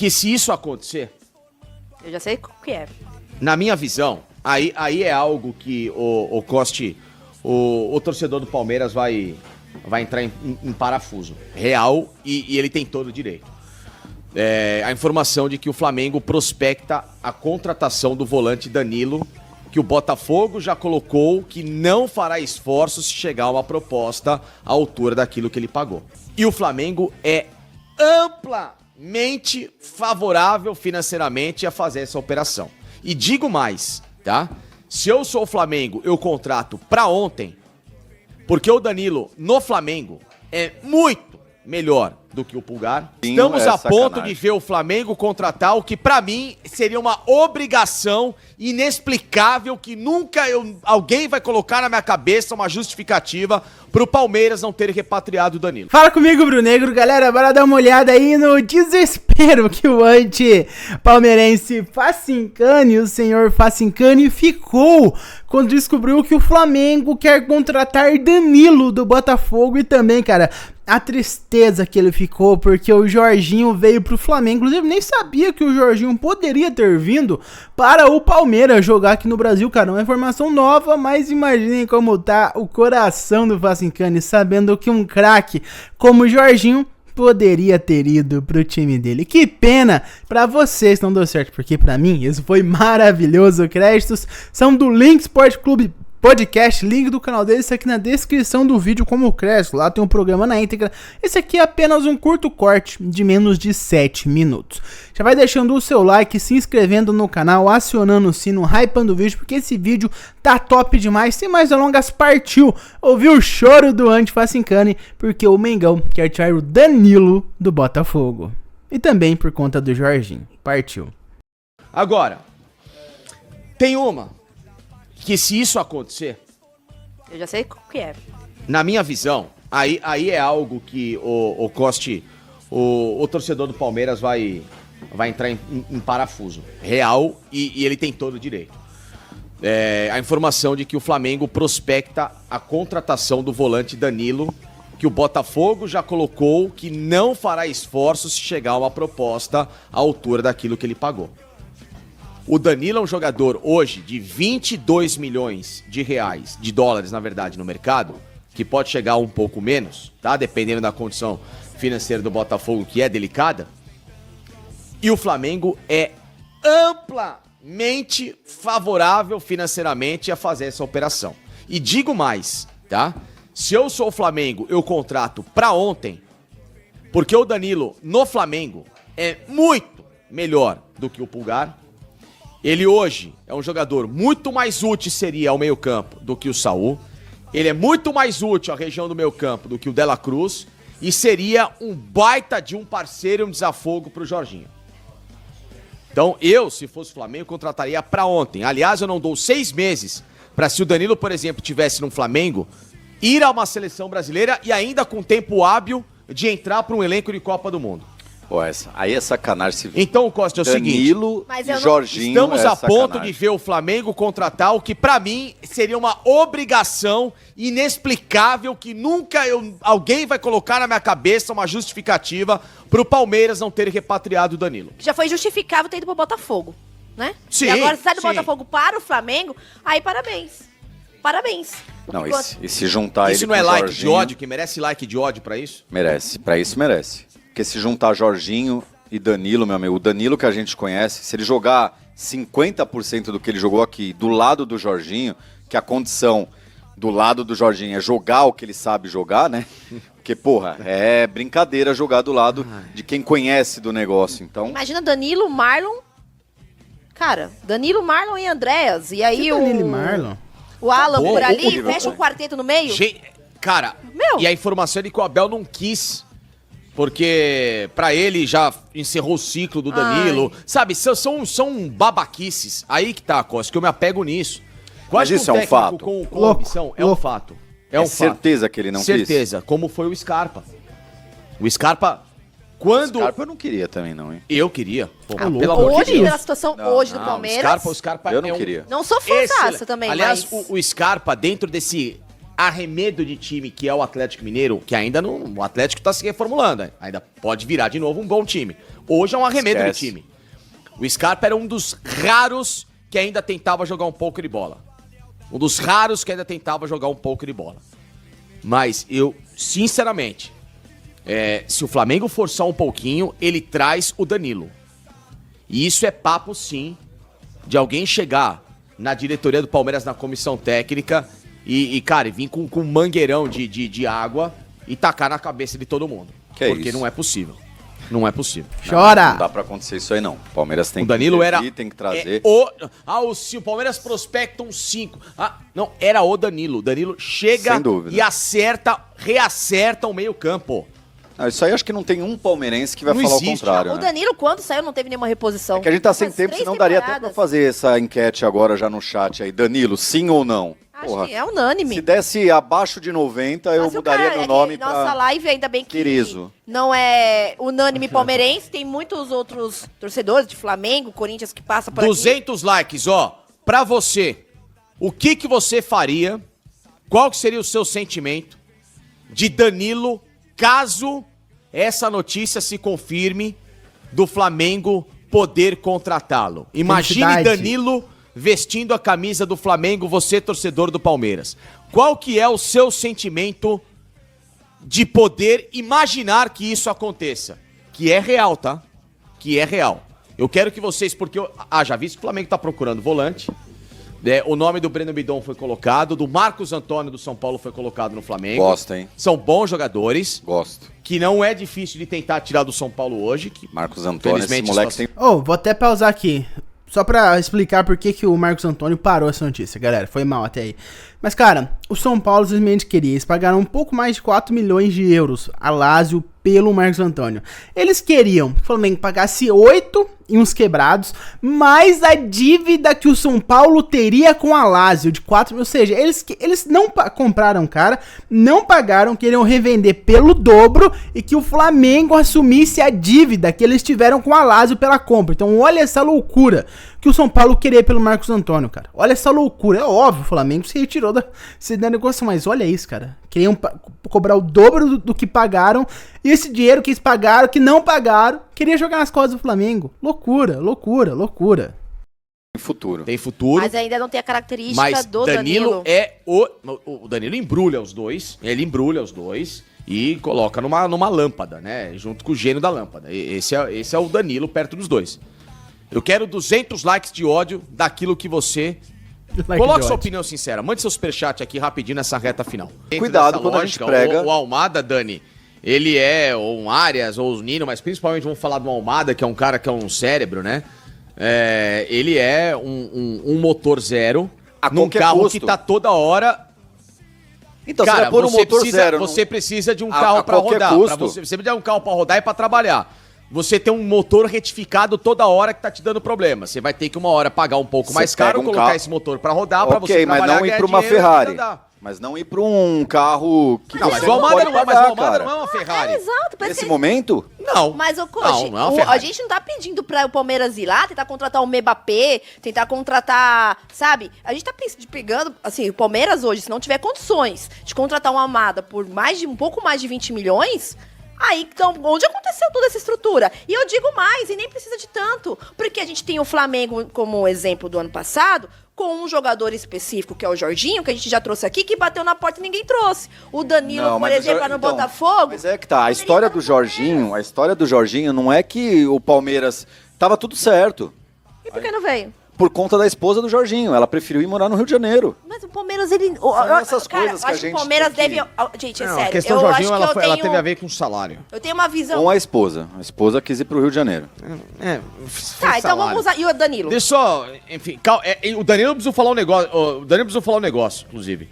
que se isso acontecer, Eu já sei o que é. na minha visão, aí é algo que o Coste, o torcedor do Palmeiras vai entrar em parafuso real e ele tem todo o direito. A informação de que o Flamengo prospecta a contratação do volante Danilo, que o Botafogo já colocou que não fará esforço se chegar a uma proposta à altura daquilo que ele pagou. E o Flamengo é amplamente favorável financeiramente a fazer essa operação. E digo mais, tá? Se eu sou o Flamengo, eu contrato pra ontem, porque o Danilo no Flamengo é muito melhor do que o Pulgar. Estamos a ponto de ver o Flamengo contratar o que pra mim seria uma obrigação inexplicável que nunca alguém vai colocar na minha cabeça uma justificativa pro Palmeiras não ter repatriado o Danilo. Fala comigo, Brunegro. Galera, bora dar uma olhada aí no desespero que o anti-palmeirense Facincani, o senhor Facincani, ficou quando descobriu que o Flamengo quer contratar Danilo do Botafogo e também, cara, a tristeza que ele ficou porque o Jorginho veio pro Flamengo. Inclusive, nem sabia que o Jorginho poderia ter vindo para o Palmeiras jogar aqui no Brasil, cara. Uma informação nova, mas imaginem como tá o coração do Facincani sabendo que um craque como o Jorginho poderia ter ido pro time dele. Que pena pra vocês não deu certo, porque pra mim isso foi maravilhoso. Créditos são do Link Sport Clube Podcast, link do canal dele, isso aqui na descrição do vídeo como crédito, lá tem um programa na íntegra. Esse aqui é apenas um curto corte de menos de 7 minutos. Já vai deixando o seu like, se inscrevendo no canal, acionando o sino, hypando o vídeo, porque esse vídeo tá top demais. Sem mais delongas, partiu ouvir o choro do anti-Facincani, porque o Mengão quer tirar o Danilo do Botafogo. E também por conta do Jorginho. Partiu. Agora, tem uma que se isso acontecer, Eu já sei o que é. na minha visão, aí é algo que o Coste, o torcedor do Palmeiras vai entrar em parafuso real e ele tem todo o direito. A informação de que o Flamengo prospecta a contratação do volante Danilo, que o Botafogo já colocou que não fará esforço se chegar a uma proposta à altura daquilo que ele pagou. O Danilo é um jogador hoje de 22 milhões de dólares, na verdade, no mercado, que pode chegar um pouco menos, tá? Dependendo da condição financeira do Botafogo, que é delicada. E o Flamengo é amplamente favorável financeiramente a fazer essa operação. E digo mais, tá? Se eu sou o Flamengo, eu contrato pra ontem, porque o Danilo no Flamengo é muito melhor do que o Pulgar. Ele hoje é um jogador muito mais útil seria ao meio-campo do que o Saul. Ele é muito mais útil à região do meio-campo do que o Dela Cruz. E seria um baita de um parceiro e um desafogo pro Jorginho. Então eu, se fosse o Flamengo, contrataria pra ontem. Aliás, eu não dou 6 meses pra, se o Danilo, por exemplo, tivesse no Flamengo, ir a uma seleção brasileira e ainda com tempo hábil de entrar pra um elenco de Copa do Mundo. Pô, aí é sacanagem. Então, Costa, é o seguinte, Danilo e Jorginho estamos a ponto de ver o Flamengo contratar o que pra mim seria uma obrigação inexplicável que nunca alguém vai colocar na minha cabeça uma justificativa pro Palmeiras não ter repatriado o Danilo. Já foi justificável ter ido pro Botafogo, né? Sim, e agora se sai do sim. Botafogo para o Flamengo, aí parabéns. Parabéns. Não, e se juntar Isso ele não é com like Jorginho, de ódio, que merece like de ódio pra isso? merece, pra isso merece. Porque se juntar Jorginho e Danilo, meu amigo, o Danilo que a gente conhece, se ele jogar 50% do que ele jogou aqui do lado do Jorginho, que a condição do lado do Jorginho é jogar o que ele sabe jogar, né? Porque, porra, é brincadeira jogar do lado de quem conhece do negócio, então... Imagina Danilo, Marlon. Cara, Danilo, Marlon e Andréas. E aí Danilo e Marlon? o Alan Acabou, por ali, horrível, fecha um pô. quarteto no meio. Cara, Meu. e a informação é de que o Abel não quis, porque pra ele já encerrou o ciclo do Danilo. Sabe, são babaquices. Aí que tá, Costa, que eu me apego nisso. Mas isso é um fato. Com ambição, é um fato. É um fato. certeza que ele não quis? Certeza, como foi o Scarpa. O Scarpa, quando... O Scarpa eu não queria também, não, hein? Eu queria. Pô, Ah, pelo amor de Hoje, Deus. pela situação hoje do Não, Palmeiras. O Scarpa Eu é não queria. Não sou fãzaça também, Aliás, mas... o Scarpa, dentro desse arremedo de time que é o Atlético Mineiro, que ainda não... O Atlético tá se reformulando, ainda pode virar de novo um bom time. Hoje é um arremedo de time. O Scarpa era um dos raros que ainda tentava jogar um pouco de bola. Um dos raros que ainda tentava jogar um pouco de bola. Mas eu, sinceramente, se o Flamengo forçar um pouquinho, ele traz o Danilo. E isso é papo, sim, de alguém chegar na diretoria do Palmeiras, na comissão técnica, cara, vir com um mangueirão de água e tacar na cabeça de todo mundo. Porque isso? não é possível. Não é possível. Chora! Não dá pra acontecer isso aí, não. O Palmeiras tem O Danilo tem que trazer. O Palmeiras prospecta um 5. Não, era o Danilo. O Danilo chega e reacerta o meio-campo. Isso aí acho que não tem um palmeirense que vai Não falar existe. o contrário. O né? Danilo, quando saiu, não teve nenhuma reposição. É que a gente tá sem Faz tempo, 3 senão daria até pra temporadas. fazer essa enquete agora já no chat aí. Danilo, sim ou não? Acho que é unânime. Se desse abaixo de 90, eu Mas o mudaria cara, meu nome pra... Nossa live, ainda bem que Quirizo. não é unânime palmeirense, tem muitos outros torcedores de Flamengo, Corinthians que passam por 200 likes, pra você. O que você faria? Qual que seria o seu sentimento de Danilo, caso essa notícia se confirme do Flamengo poder contratá-lo? Imagine Felicidade. Danilo vestindo a camisa do Flamengo, você torcedor do Palmeiras. Qual que é o seu sentimento de poder imaginar que isso aconteça? Que é real, tá? Que é real. Eu quero que vocês, porque já vi que o Flamengo tá procurando volante. O nome do Breno Bidon foi colocado, do Marcos Antônio do São Paulo foi colocado no Flamengo. Gosto, hein? São bons jogadores. Gosto. Que não é difícil de tentar tirar do São Paulo hoje. Que, Marcos Antônio, esse felizmente, moleque só- tem... Vou até pausar aqui. Só pra explicar por que o Marcos Antônio parou essa notícia, galera. Foi mal até aí. Mas, cara, o São Paulo simplesmente queria. Eles pagaram um pouco mais de 4 milhões de euros a Lazio pelo Marcos Antônio. Eles queriam que o Flamengo pagasse 8 e uns quebrados, mais a dívida que o São Paulo teria com a Lazio de 4 mil. Ou seja, eles não compraram, cara, não pagaram, queriam revender pelo dobro e que o Flamengo assumisse a dívida que eles tiveram com a Lazio pela compra. Então, olha essa loucura que o São Paulo queria pelo Marcos Antônio, cara. Olha essa loucura. É óbvio, o Flamengo se retirou da negócio, mas olha isso, cara. Queriam cobrar o dobro do que pagaram. E esse dinheiro que eles pagaram, que não pagaram, queria jogar nas costas do Flamengo. Loucura, loucura, loucura. futuro. Tem futuro. Mas ainda não tem a característica Mas do Danilo Danilo. é o Danilo embrulha os dois. Ele embrulha os dois e coloca numa lâmpada, né? Junto com o gênio da lâmpada. Esse é o Danilo perto dos dois. Eu quero 200 likes de ódio daquilo que você... Coloque sua opinião sincera. Mande seu superchat aqui rapidinho nessa reta final. Cuidado Dentro quando dessa a gente prega. O Almada, Dani, ele é ou um Arias ou o Nino, mas principalmente vamos falar do Almada, que é um cara que é um cérebro, né? Ele é um motor zero num carro custo. que tá toda hora... Então, Cara, você vai pôr um motor zero. Você precisa de um carro pra qualquer rodar. custo. Você precisa de um carro pra rodar e pra trabalhar. Você tem um motor retificado toda hora que tá te dando problema. Você vai ter que uma hora pagar um pouco Você mais caro, pega um colocar carro- esse motor pra rodar, pra você Ok, mas trabalhar, não ir ganhar pra uma dinheiro e Ferrari. andar. Mas não ir pra um carro que Não, você mas o Almada pode não é, pagar, mas o Almada cara. não é uma Ferrari. Exato, Nesse momento, Não. Mas o Não, Coach, não é uma Ferrari. a gente não tá pedindo pra o Palmeiras ir lá, tentar contratar o Mbappé, tentar contratar, sabe? A gente tá pegando, assim, o Palmeiras hoje, se não tiver condições de contratar uma Almada por um pouco mais de 20 milhões, aí, então, onde aconteceu toda essa estrutura? E eu digo mais, e nem precisa de tanto, porque a gente tem o Flamengo como exemplo do ano passado, com um jogador específico, que é o Jorginho, que a gente já trouxe aqui, que bateu na porta e ninguém trouxe. O Danilo, por mas exemplo, lá no Botafogo. Mas é que tá, a história do Jorginho não é que o Palmeiras tava tudo certo. E por que não veio? Por conta da esposa do Jorginho, ela preferiu ir morar no Rio de Janeiro. Mas o Palmeiras, ele... São essas cara, coisas que a acho gente o Palmeiras tem que- deve... Gente, é Não, sério. a questão eu do acho Jorginho, que ela teve a ver com o salário. Eu tenho uma visão... Com a esposa. A esposa quis ir pro Rio de Janeiro. Tá, então vamos usar... E o Danilo? Deixa só, enfim, o Danilo precisou falar um negócio, inclusive.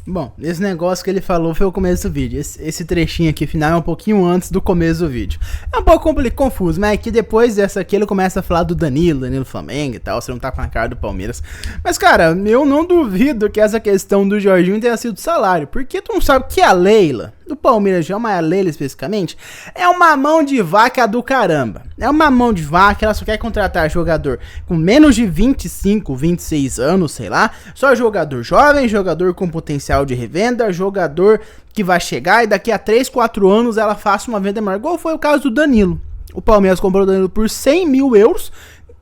Bom, esse negócio que ele falou foi o começo do vídeo. Esse trechinho aqui final é um pouquinho antes do começo do vídeo. É um pouco confuso, mas é que depois dessa aqui ele começa a falar do Danilo Flamengo e tal, você não tá com a cara do Palmeiras. Mas cara, eu não duvido que essa questão do Jorginho tenha sido salário, porque tu não sabe que a Leila, do Palmeiras, já a Leila especificamente, é uma mão de vaca do caramba. É uma mão de vaca, ela só quer contratar jogador com menos de 25, 26 anos, sei lá, só jogador jovem, jogador com potencial potencial de revenda, jogador que vai chegar e daqui a 3, 4 anos ela faça uma venda maior, igual foi o caso do Danilo. O Palmeiras comprou o Danilo por 100 mil euros,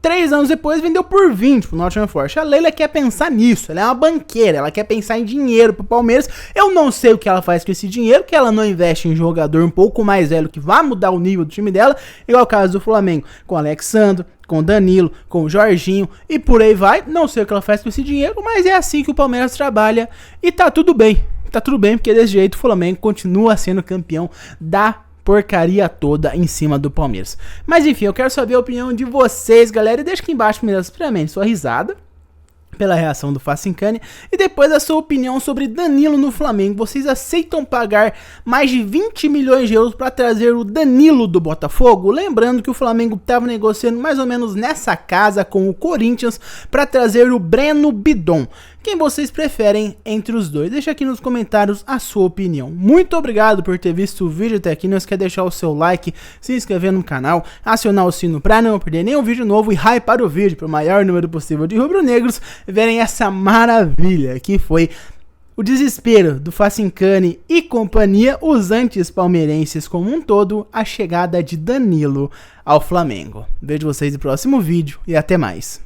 3 anos depois vendeu por 20 pro Nottingham Forest. A Leila quer pensar nisso, ela é uma banqueira, ela quer pensar em dinheiro pro Palmeiras. Eu não sei o que ela faz com esse dinheiro, que ela não investe em jogador um pouco mais velho que vai mudar o nível do time dela, igual o caso do Flamengo, com o Alexandre, com o Danilo, com o Jorginho e por aí vai. Não sei o que ela faz com esse dinheiro, mas é assim que o Palmeiras trabalha e tá tudo bem. Tá tudo bem, porque desse jeito o Flamengo continua sendo campeão da porcaria toda em cima do Palmeiras. Mas enfim, eu quero saber a opinião de vocês, galera. E deixa aqui embaixo, primeiramente, sua risada pela reação do Facincani e depois a sua opinião sobre Danilo no Flamengo. Vocês aceitam pagar mais de 20 milhões de euros para trazer o Danilo do Botafogo? Lembrando que o Flamengo estava negociando mais ou menos nessa casa com o Corinthians para trazer o Breno Bidon. Quem vocês preferem entre os dois? Deixa aqui nos comentários a sua opinião. Muito obrigado por ter visto o vídeo até aqui. Não esqueça de deixar o seu like, se inscrever no canal, acionar o sino para não perder nenhum vídeo novo e hypar o vídeo para o maior número possível de rubro-negros verem essa maravilha que foi o desespero do Facincani e companhia, os anti-palmeirenses como um todo, a chegada de Danilo ao Flamengo. Vejo vocês no próximo vídeo e até mais.